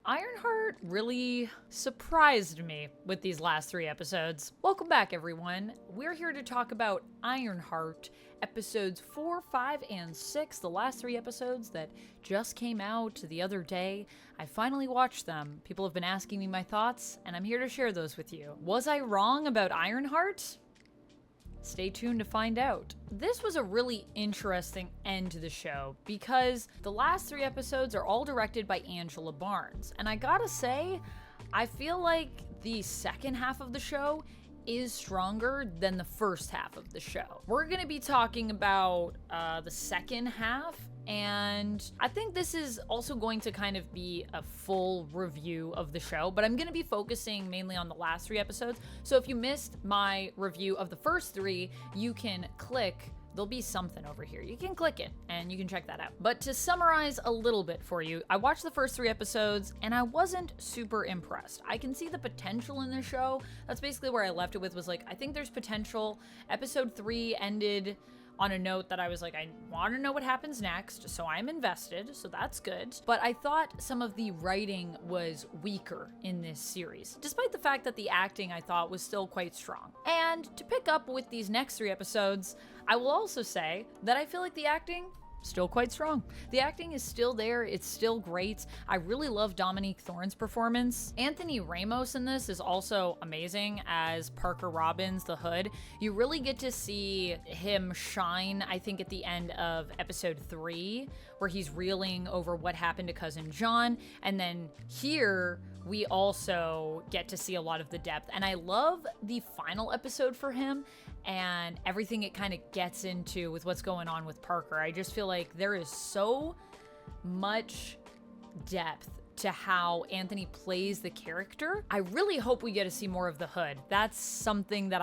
Ironheart really surprised me with these last 3 episodes. Welcome back, everyone. We're here to talk about Ironheart, episodes 4, 5, and 6, the last 3 episodes that just came out the other day. I finally watched them. People have been asking me my thoughts, and I'm here to share those with you. Was I wrong about Ironheart? Stay tuned to find out. This was a really interesting end to the show because the last 3 episodes are all directed by Angela Barnes. And I gotta say, I feel like the second half of the show is stronger than the first half of the show. We're gonna be talking about the second half, and I think this is also going to kind of be a full review of the show, but I'm going to be focusing mainly on the last 3 episodes. So if you missed my review of the first 3, you can click, there'll be something over here. You can click it and you can check that out. But to summarize a little bit for you, I watched the first 3 episodes and I wasn't super impressed. I can see the potential in the show. That's basically where I left it with, was like, I think there's potential. Episode 3 ended on a note that I was like, I want to know what happens next, so I'm invested, so that's good. But I thought some of the writing was weaker in this series, despite the fact that the acting I thought was still quite strong. And to pick up with these next 3 episodes, I will also say that I feel like the acting still quite strong. The acting is still there. It's still great. I really love Dominique Thorne's performance. Anthony Ramos in this is also amazing as Parker Robbins, the Hood. You really get to see him shine, I think, at the end of episode 3, where he's reeling over what happened to Cousin John. And then here, we also get to see a lot of the depth. And I love the final episode for him and everything it kind of gets into with what's going on with Parker. I just feel like there is so much depth to how Anthony plays the character. I really hope we get to see more of the Hood. That's something that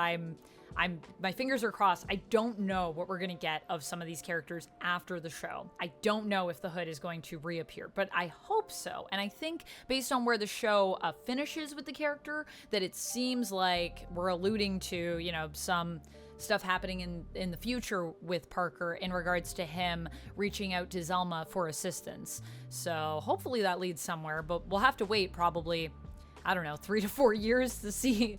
my fingers are crossed. I don't know what we're gonna get of some of these characters after the show. I don't know if the Hood is going to reappear, but I hope so. And I think based on where the show finishes with the character, that it seems like we're alluding to, you know, some stuff happening in the future with Parker in regards to him reaching out to Zelma for assistance. So hopefully that leads somewhere, but we'll have to wait probably, I don't know, 3 to 4 years to see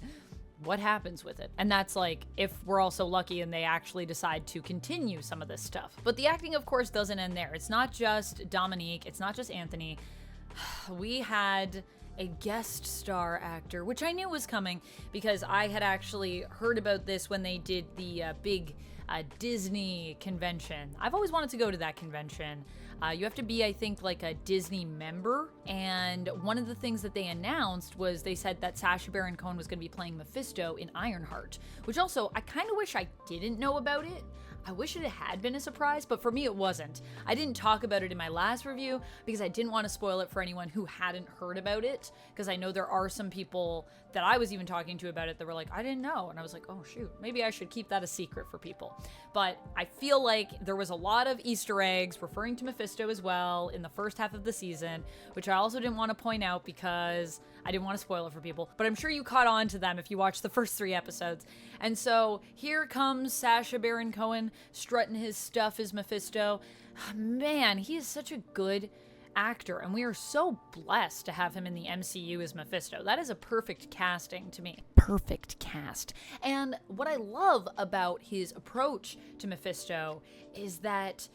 what happens with it. And that's like if we're also lucky and they actually decide to continue some of this stuff. But the acting, of course, doesn't end there. It's not just Dominique, it's not just Anthony. We had a guest star actor, which I knew was coming because I had actually heard about this when they did the big Disney convention. I've always wanted to go to that convention. You have to be, I think, like a Disney member. And one of the things that they announced was they said that Sacha Baron Cohen was going to be playing Mephisto in Ironheart, which also I kind of wish I didn't know about it. I wish it had been a surprise, but for me it wasn't. I didn't talk about it in my last review because I didn't want to spoil it for anyone who hadn't heard about it, because I know there are some people that I was even talking to about it that were like, I didn't know. And I was like, oh shoot, maybe I should keep that a secret for people. But I feel like there was a lot of Easter eggs referring to Mephisto as well in the first half of the season, which I also didn't want to point out because I didn't want to spoil it for people, but I'm sure you caught on to them if you watched the first 3 episodes. And so here comes Sacha Baron Cohen strutting his stuff as Mephisto. Man, he is such a good actor, and we are so blessed to have him in the MCU as Mephisto. That is a perfect casting to me. Perfect cast. And what I love about his approach to Mephisto is that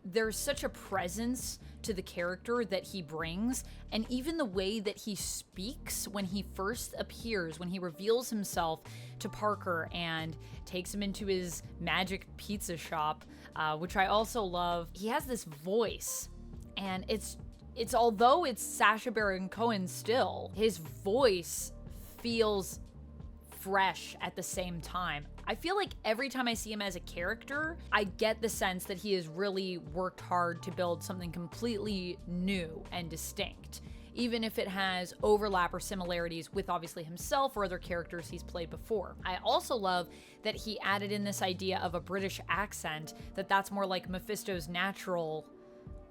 there's such a presence to the character that he brings, and even the way that he speaks when he first appears, when he reveals himself to Parker and takes him into his magic pizza shop, which I also love. He has this voice, and it's although it's Sacha Baron Cohen still, his voice feels fresh at the same time. I feel like every time I see him as a character, I get the sense that he has really worked hard to build something completely new and distinct, even if it has overlap or similarities with obviously himself or other characters he's played before. I also love that he added in this idea of a British accent, that's more like Mephisto's natural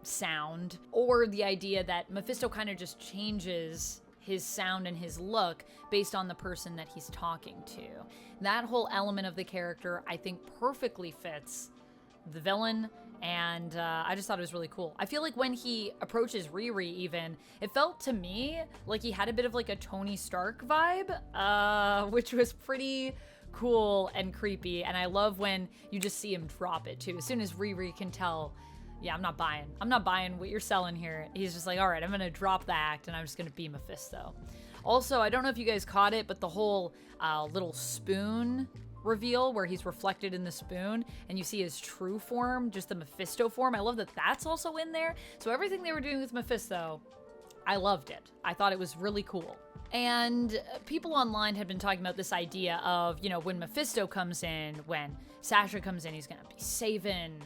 sound, or the idea that Mephisto kind of just changes his sound and his look based on the person that he's talking to. That whole element of the character, I think, perfectly fits the villain And I just thought it was really cool. I feel like when he approaches Riri even, it felt to me like he had a bit of like a Tony Stark vibe, which was pretty cool and creepy. And I love when you just see him drop it too. As soon as Riri can tell, yeah, I'm not buying what you're selling here. He's just like, all right, I'm going to drop the act and I'm just going to be Mephisto. Also, I don't know if you guys caught it, but the whole little spoon reveal where he's reflected in the spoon and you see his true form, just the Mephisto form. I love that that's also in there. So everything they were doing with Mephisto, I loved it. I thought it was really cool. And people online had been talking about this idea of, you know, when Mephisto comes in, when Sasha comes in, he's gonna be saving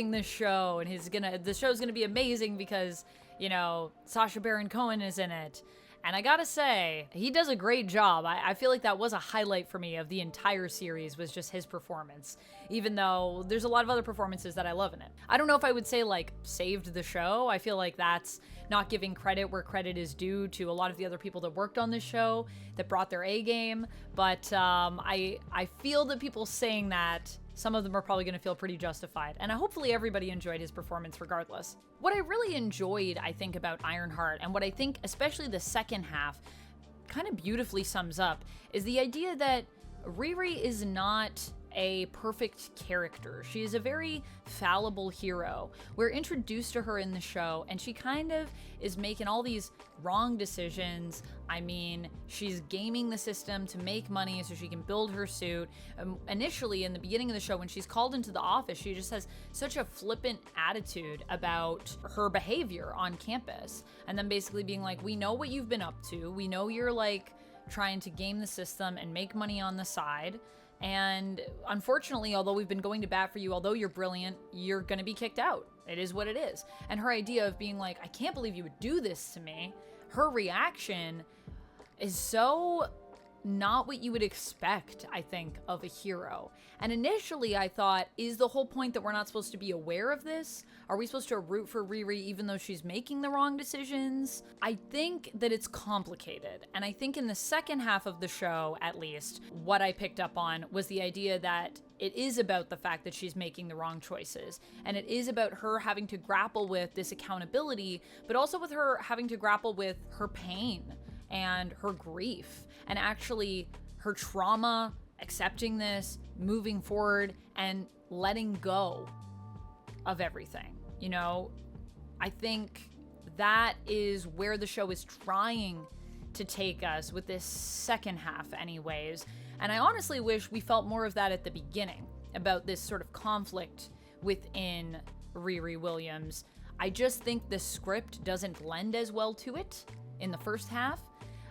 the show, and the show's gonna be amazing because, you know, Sacha Baron Cohen is in it. And I gotta say, he does a great job. I feel like that was a highlight for me of the entire series, was just his performance, even though there's a lot of other performances that I love in it. I don't know if I would say like saved the show. I feel like that's not giving credit where credit is due to a lot of the other people that worked on this show that brought their A game. But I feel that people saying that, some of them are probably going to feel pretty justified. And hopefully everybody enjoyed his performance regardless. What I really enjoyed, I think, about Ironheart, and what I think especially the second half kind of beautifully sums up, is the idea that Riri is not a perfect character. She is a very fallible hero. We're introduced to her in the show, and she kind of is making all these wrong decisions. I mean, she's gaming the system to make money so she can build her suit. Initially, in the beginning of the show, when she's called into the office, she just has such a flippant attitude about her behavior on campus. And then basically being like, we know what you've been up to. We know you're like trying to game the system and make money on the side. And unfortunately, although we've been going to bat for you, although you're brilliant, you're going to be kicked out. It is what it is. And her idea of being like, I can't believe you would do this to me. Her reaction is so not what you would expect, I think, of a hero. And initially I thought, is the whole point that we're not supposed to be aware of this? Are we supposed to root for Riri even though she's making the wrong decisions? I think that it's complicated. And I think in the second half of the show, at least, what I picked up on was the idea that it is about the fact that she's making the wrong choices. And it is about her having to grapple with this accountability, but also with her having to grapple with her pain and her grief, and actually her trauma, accepting this, moving forward, and letting go of everything. You know, I think that is where the show is trying to take us with this second half anyways. And I honestly wish we felt more of that at the beginning, about this sort of conflict within Riri Williams. I just think the script doesn't lend as well to it in the first half.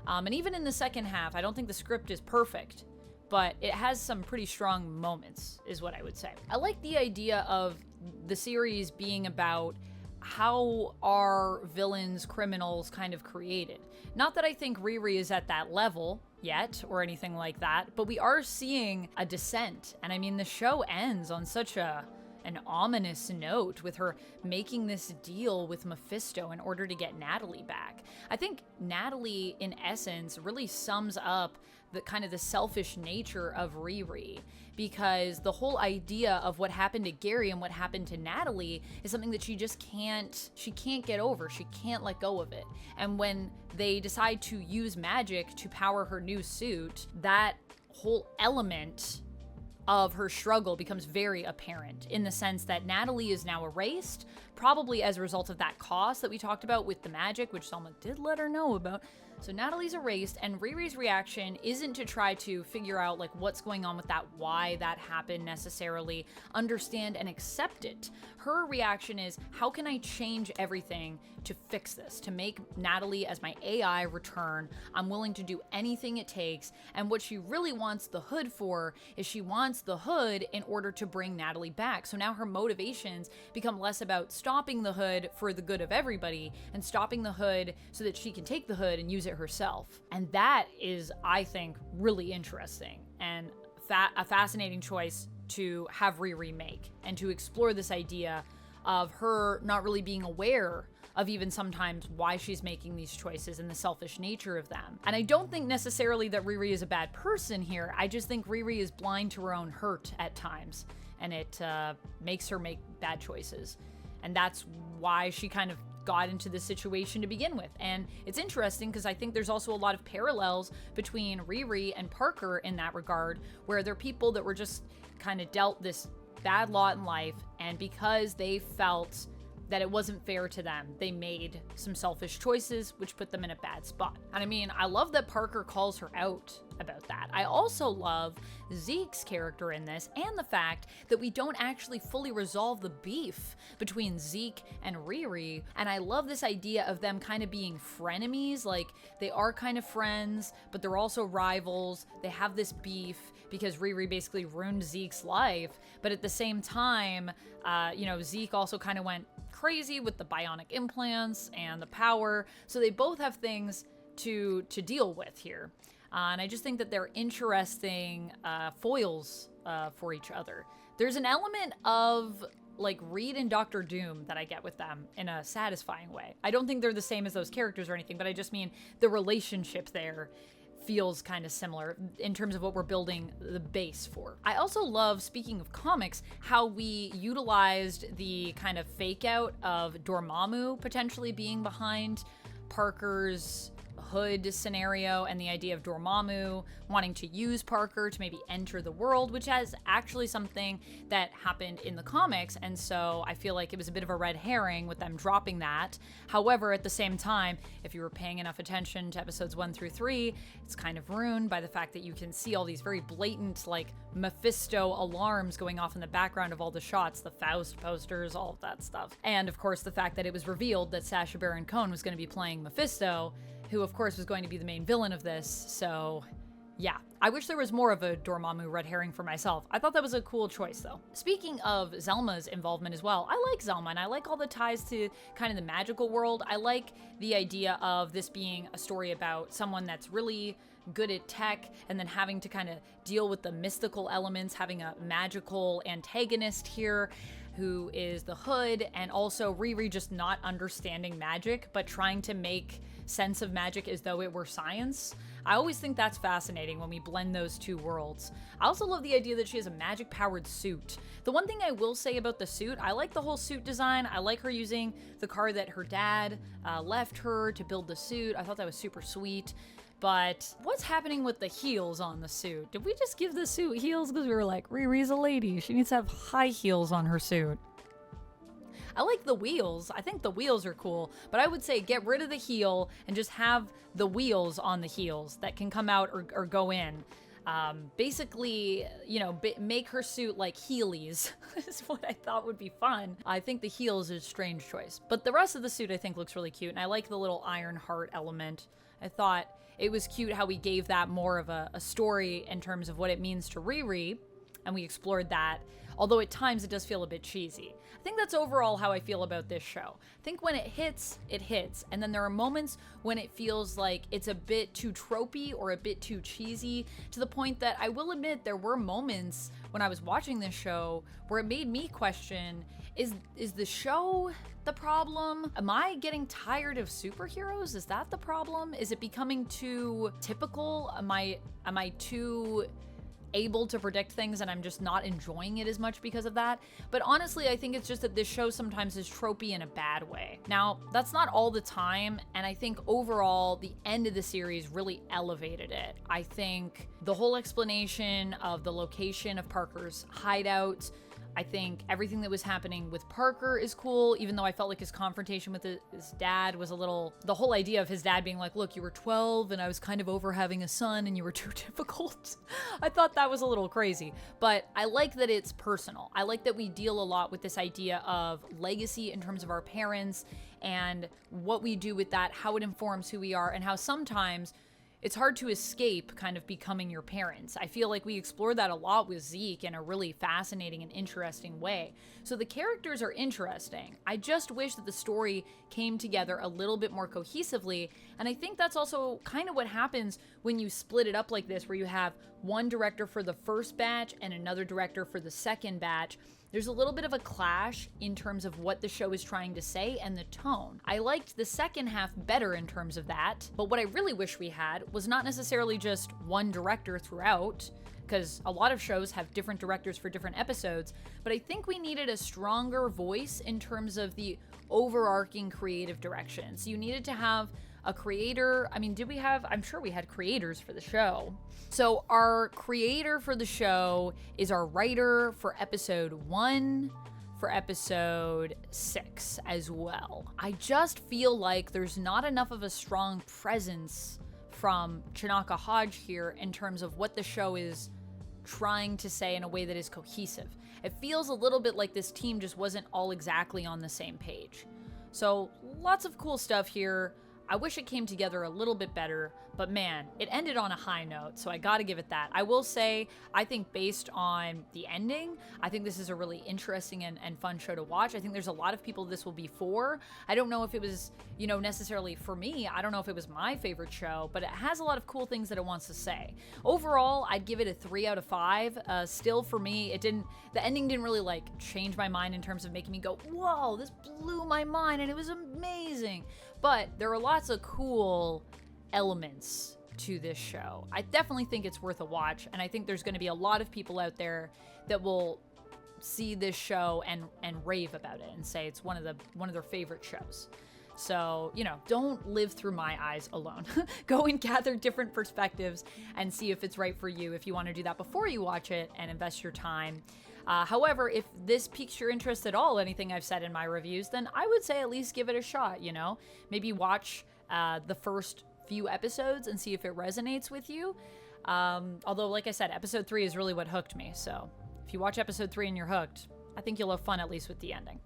And even in the second half, I don't think the script is perfect, but it has some pretty strong moments, is what I would say. I like the idea of the series being about how are villains, criminals kind of created. Not that I think Riri is at that level yet or anything like that, but we are seeing a descent. And I mean, the show ends on such an ominous note with her making this deal with Mephisto in order to get Natalie back. I think Natalie, in essence, really sums up the kind of the selfish nature of Riri, because the whole idea of what happened to Gary and what happened to Natalie is something that she can't get over. She can't let go of it. And when they decide to use magic to power her new suit, that whole element of her struggle becomes very apparent, in the sense that Natalie is now erased, probably as a result of that cost that we talked about with the magic, which Selma did let her know about. So Natalie's erased, and Riri's reaction isn't to try to figure out like what's going on with that, why that happened necessarily, understand and accept it. Her reaction is, how can I change everything to fix this, to make Natalie as my AI return? I'm willing to do anything it takes. And what she really wants the hood for is she wants the hood in order to bring Natalie back. So now her motivations become less about stopping the hood for the good of everybody and stopping the hood so that she can take the hood and use it herself. And that is, I think, really interesting and a fascinating choice to have Riri make, and to explore this idea of her not really being aware of even sometimes why she's making these choices and the selfish nature of them. And I don't think necessarily that Riri is a bad person here. I just think Riri is blind to her own hurt at times. and it makes her make bad choices. And that's why she kind of got into this situation to begin with. And it's interesting because I think there's also a lot of parallels between Riri and Parker in that regard, where they're people that were just kind of dealt this bad lot in life, and because they felt that it wasn't fair to them, they made some selfish choices, which put them in a bad spot. And I mean, I love that Parker calls her out about that. I also love Zeke's character in this, and the fact that we don't actually fully resolve the beef between Zeke and Riri. And I love this idea of them kind of being frenemies. Like, they are kind of friends, but they're also rivals. They have this beef because Riri basically ruined Zeke's life. But at the same time, Zeke also kind of went crazy with the bionic implants and the power. So they both have things to deal with here. And I just think that they're interesting foils for each other. There's an element of like Reed and Doctor Doom that I get with them in a satisfying way. I don't think they're the same as those characters or anything, but I just mean the relationship there feels kind of similar in terms of what we're building the base for. I also love, speaking of comics, how we utilized the kind of fake out of Dormammu potentially being behind Parker's hood scenario, and the idea of Dormammu wanting to use Parker to maybe enter the world, which is actually something that happened in the comics, and so I feel like it was a bit of a red herring with them dropping that. However, at the same time, if you were paying enough attention to episodes 1 through 3, it's kind of ruined by the fact that you can see all these very blatant, like, Mephisto alarms going off in the background of all the shots, the Faust posters, all of that stuff. And of course, the fact that it was revealed that Sacha Baron Cohen was going to be playing Mephisto, who of course was going to be the main villain of this. So yeah, I wish there was more of a Dormammu red herring for myself. I thought that was a cool choice though. Speaking of Zelma's involvement as well, I like Zelma, and I like all the ties to kind of the magical world. I like the idea of this being a story about someone that's really good at tech and then having to kind of deal with the mystical elements, having a magical antagonist here who is the Hood, and also Riri just not understanding magic but trying to make sense of magic as though it were science. I always think that's fascinating when we blend those two worlds. I also love the idea that she has a magic powered suit. The one thing I will say about the suit, I like the whole suit design. I like her using the car that her dad left her to build the suit. I thought that was super sweet. But what's happening with the heels on the suit? Did we just give the suit heels because we were like, Riri's a lady, she needs to have high heels on her suit? I like the wheels. I think the wheels are cool, but I would say get rid of the heel and just have the wheels on the heels that can come out or go in. Basically, make her suit like Heelys is what I thought would be fun. I think the heels is a strange choice, but the rest of the suit I think looks really cute, and I like the little Ironheart element. I thought it was cute how we gave that more of a story in terms of what it means to Riri, and we explored that, although at times it does feel a bit cheesy. I think that's overall how I feel about this show. I think when it hits, and then there are moments when it feels like it's a bit too tropey or a bit too cheesy, to the point that I will admit there were moments when I was watching this show where it made me question, is the show the problem? Am I getting tired of superheroes? Is that the problem? Is it becoming too typical? Am I too able to predict things and I'm just not enjoying it as much because of that? But honestly, I think it's just that this show sometimes is tropey in a bad way. Now, that's not all the time, and I think overall the end of the series really elevated it. I think the whole explanation of the location of Parker's hideout, I think everything that was happening with Parker is cool, even though I felt like his confrontation with his dad was a little... The whole idea of his dad being like, look, you were 12 and I was kind of over having a son and you were too difficult. I thought that was a little crazy, but I like that it's personal. I like that we deal a lot with this idea of legacy in terms of our parents and what we do with that, how it informs who we are, and how sometimes it's hard to escape kind of becoming your parents. I feel like we explore that a lot with Zeke in a really fascinating and interesting way. So the characters are interesting. I just wish that the story came together a little bit more cohesively, And I think that's also kind of what happens when you split it up like this, where you have one director for the first batch and another director for the second batch. There's a little bit of a clash in terms of what the show is trying to say and the tone. I liked the second half better in terms of that, but what I really wish we had was not necessarily just one director throughout, because a lot of shows have different directors for different episodes, but I think we needed a stronger voice in terms of the overarching creative direction. So you needed to have a creator. I mean, I'm sure we had creators for the show. So our creator for the show is our writer for episode 1, for episode 6 as well. I just feel like there's not enough of a strong presence from Chinaka Hodge here in terms of what the show is trying to say in a way that is cohesive. It feels a little bit like this team just wasn't all exactly on the same page. So lots of cool stuff here. I wish it came together a little bit better, but man, it ended on a high note, so I gotta give it that. I will say, I think based on the ending, I think this is a really interesting and fun show to watch. I think there's a lot of people this will be for. I don't know if it was, necessarily for me. I don't know if it was my favorite show, but it has a lot of cool things that it wants to say. Overall, I'd give it a 3 out of 5. Still, for me, the ending didn't really change my mind in terms of making me go, whoa, this blew my mind and it was amazing. But there are lots of cool elements to this show. I definitely think it's worth a watch, and I think there's going to be a lot of people out there that will see this show and rave about it and say it's one of their favorite shows. So, don't live through my eyes alone. Go and gather different perspectives and see if it's right for you if you want to do that before you watch it and invest your time. However, if this piques your interest at all, anything I've said in my reviews, then I would say at least give it a shot, Maybe watch the first few episodes and see if it resonates with you. Although, like I said, episode 3 is really what hooked me. So if you watch episode 3 and you're hooked, I think you'll have fun at least with the ending.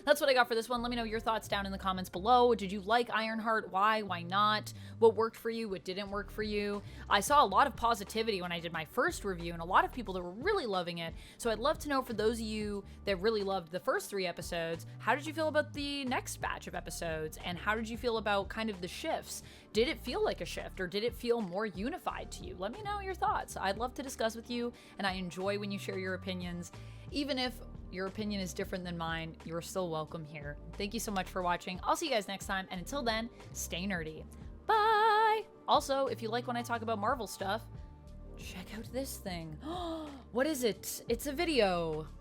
That's what I got for this one. Let me know your thoughts down in the comments below. Did you like Ironheart? Why? Why not? What worked for you? What didn't work for you? I saw a lot of positivity when I did my first review and a lot of people that were really loving it. So I'd love to know, for those of you that really loved the first 3 episodes, how did you feel about the next batch of episodes? And how did you feel about kind of the shifts? Did it feel like a shift, or did it feel more unified to you? Let me know your thoughts. I'd love to discuss with you, and I enjoy when you share your opinions. Even if your opinion is different than mine, you're still welcome here. Thank you so much for watching. I'll see you guys next time, and until then, stay nerdy. Bye! Also, if you like when I talk about Marvel stuff, check out this thing. What is it? It's a video.